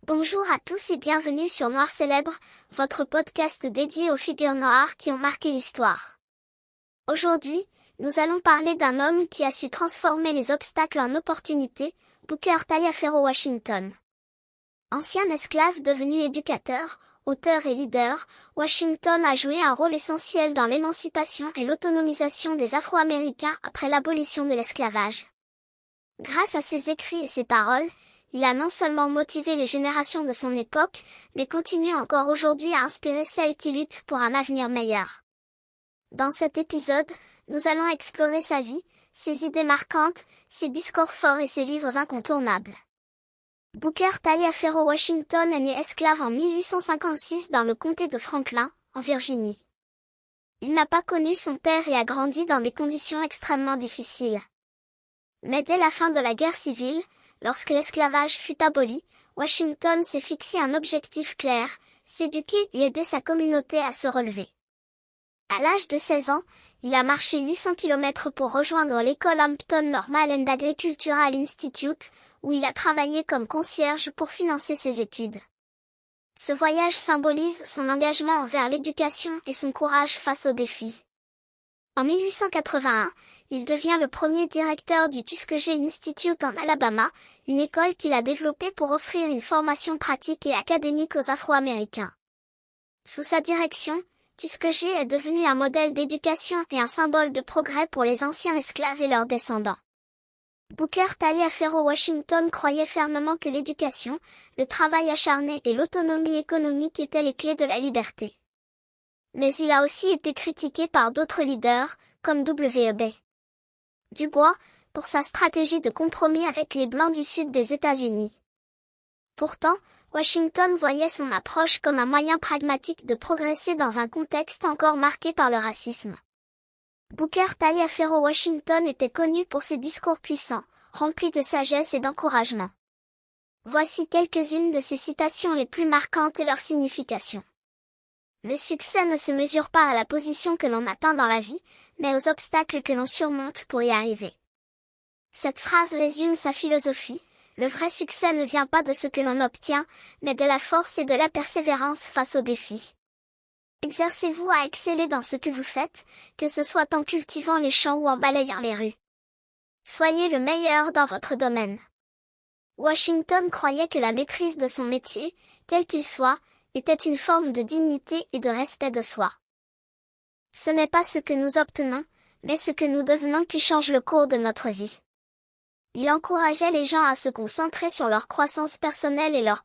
Bonjour à tous et bienvenue sur Noir Célèbre, votre podcast dédié aux figures noires qui ont marqué l'histoire. Aujourd'hui, nous allons parler d'un homme qui a su transformer les obstacles en opportunités, Booker Taliaferro Washington. Ancien esclave devenu éducateur, auteur et leader, Washington a joué un rôle essentiel dans l'émancipation et l'autonomisation des Afro-Américains après l'abolition de l'esclavage. Grâce à ses écrits et ses paroles, il a non seulement motivé les générations de son époque, mais continue encore aujourd'hui à inspirer celles qui luttent pour un avenir meilleur. Dans cet épisode, nous allons explorer sa vie, ses idées marquantes, ses discours forts et ses livres incontournables. Booker Taliaferro Washington est né esclave en 1856 dans le comté de Franklin, en Virginie. Il n'a pas connu son père et a grandi dans des conditions extrêmement difficiles. Mais dès la fin de la guerre civile, lorsque l'esclavage fut aboli, Washington s'est fixé un objectif clair, s'éduquer et aider sa communauté à se relever. À l'âge de 16 ans, il a marché 800 km pour rejoindre l'école Hampton Normal and Agricultural Institute, où il a travaillé comme concierge pour financer ses études. Ce voyage symbolise son engagement envers l'éducation et son courage face aux défis. En 1881, il devient le premier directeur du Tuskegee Institute en Alabama, une école qu'il a développée pour offrir une formation pratique et académique aux Afro-Américains. Sous sa direction, Tuskegee est devenu un modèle d'éducation et un symbole de progrès pour les anciens esclaves et leurs descendants. Booker Taliaferro Washington croyait fermement que l'éducation, le travail acharné et l'autonomie économique étaient les clés de la liberté. Mais il a aussi été critiqué par d'autres leaders, comme W.E.B. Du Bois, pour sa stratégie de compromis avec les Blancs du Sud des États-Unis. Pourtant, Washington voyait son approche comme un moyen pragmatique de progresser dans un contexte encore marqué par le racisme. Booker Taliaferro Washington était connu pour ses discours puissants, remplis de sagesse et d'encouragement. Voici quelques-unes de ses citations les plus marquantes et leur signification. Le succès ne se mesure pas à la position que l'on atteint dans la vie, mais aux obstacles que l'on surmonte pour y arriver. Cette phrase résume sa philosophie. Le vrai succès ne vient pas de ce que l'on obtient, mais de la force et de la persévérance face aux défis. Exercez-vous à exceller dans ce que vous faites, que ce soit en cultivant les champs ou en balayant les rues. Soyez le meilleur dans votre domaine. Washington croyait que la maîtrise de son métier, quel qu'il soit, était une forme de dignité et de respect de soi. Ce n'est pas ce que nous obtenons, mais ce que nous devenons qui change le cours de notre vie. Il encourageait les gens à se concentrer sur leur croissance personnelle et leur